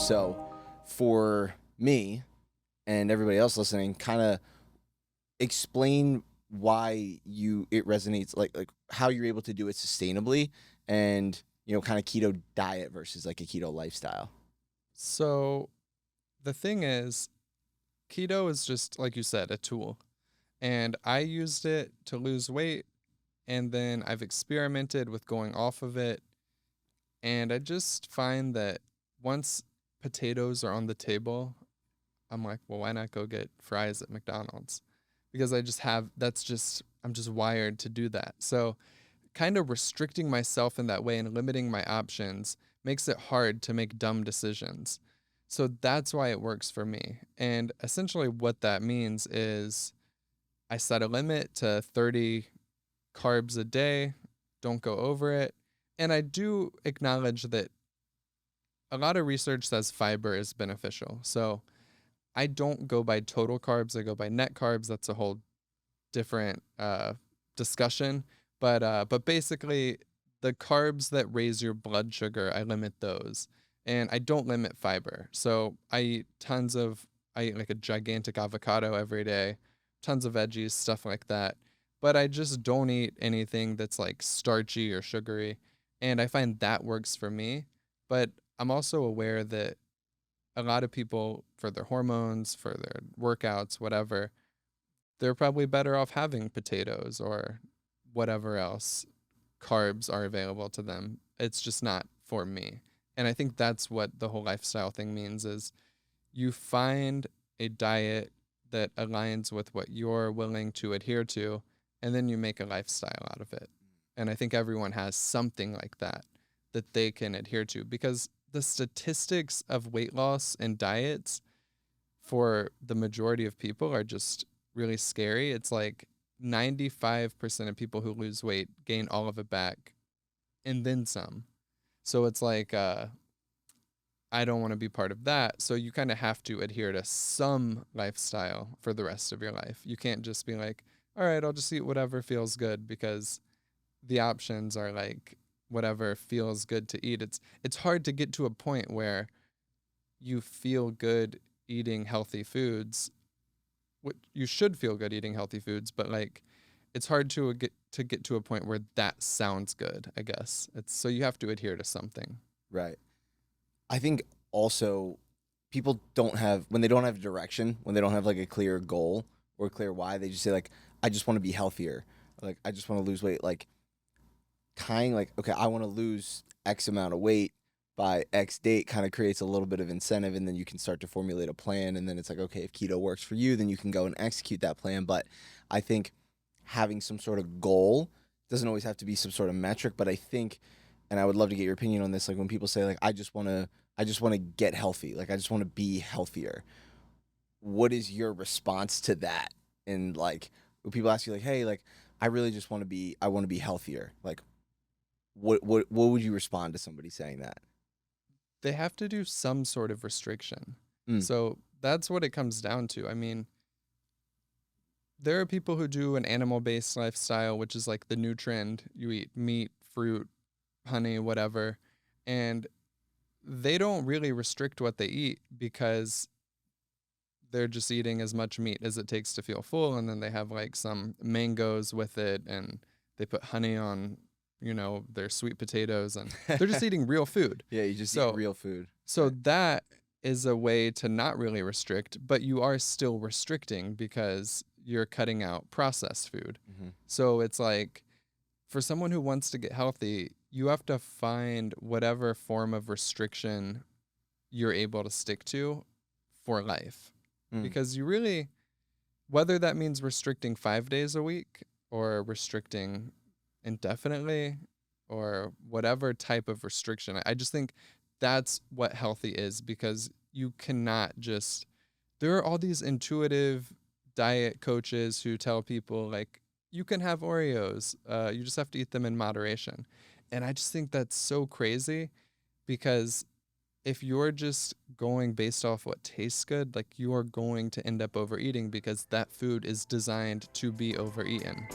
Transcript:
So for me and everybody else listening, kind of explain why it resonates, like how you're able to do it sustainably, and kind of keto diet versus like a keto lifestyle. So the thing is, keto is just, like you said, a tool. And I used it to lose weight. And then I've experimented with going off of it. And I just find that once potatoes are on the table, I'm like, well, why not go get fries at McDonald's? Because I'm just wired to do that. So kind of restricting myself in that way and limiting my options makes it hard to make dumb decisions. So that's why it works for me. And essentially, what that means is I set a limit to 30 carbs a day, don't go over it. And I do acknowledge that a lot of research says fiber is beneficial. So I don't go by total carbs, I go by net carbs. That's a whole different discussion. But basically, the carbs that raise your blood sugar, I limit those, and I don't limit fiber. So I eat like a gigantic avocado every day, tons of veggies, stuff like that. But I just don't eat anything that's like starchy or sugary, and I find that works for me. But I'm also aware that a lot of people, for their hormones, for their workouts, whatever, they're probably better off having potatoes or whatever else carbs are available to them. It's just not for me. And I think that's what the whole lifestyle thing means is you find a diet that aligns with what you're willing to adhere to, and then you make a lifestyle out of it. And I think everyone has something like that they can adhere to, because the statistics of weight loss and diets for the majority of people are just really scary. It's like 95% of people who lose weight gain all of it back and then some. So it's like, I don't want to be part of that. So you kind of have to adhere to some lifestyle for the rest of your life. You can't just be like, all right, I'll just eat whatever feels good, because the options are like whatever feels good to eat. It's hard to get to a point where you feel good eating healthy foods. You should feel good eating healthy foods, but like it's hard to get to a point where that sounds good, I guess. It's so you have to adhere to something. Right. I think also people don't have, when they don't have direction, when they don't have like a clear goal or a clear why, they just say like, I just want to be healthier. Like, I just want to lose weight. Like, kind of like, okay, I want to lose X amount of weight by X date, kind of creates a little bit of incentive, and then you can start to formulate a plan. And then it's like, okay, if keto works for you, then you can go and execute that plan. But I think having some sort of goal doesn't always have to be some sort of metric, but I think, and I would love to get your opinion on this, like when people say like, I just want to get healthy, like I just want to be healthier. What is your response to that? And like when people ask you like, hey, like I really just I want to be healthier. Like what would you respond to somebody saying that? They have to do some sort of restriction. Mm. So that's what it comes down to. I mean, there are people who do an animal-based lifestyle, which is like the new trend. You eat meat, fruit, honey, whatever, and they don't really restrict what they eat because they're just eating as much meat as it takes to feel full, and then they have like some mangoes with it, and they put honey on, their sweet potatoes, and they're just eating real food. Yeah, you just eat So real food. so Right. that is a way to not really restrict, but you are still restricting because you're cutting out processed food. Mm-hmm. So it's like, for someone who wants to get healthy, you have to find whatever form of restriction you're able to stick to for life. Mm. Because you really, whether that means restricting 5 days a week or restricting indefinitely or whatever type of restriction, I just think that's what healthy is, because you cannot just, there are all these intuitive diet coaches who tell people like, you can have Oreos, you just have to eat them in moderation. And I just think that's so crazy, because if you're just going based off what tastes good, like you are going to end up overeating, because that food is designed to be overeaten.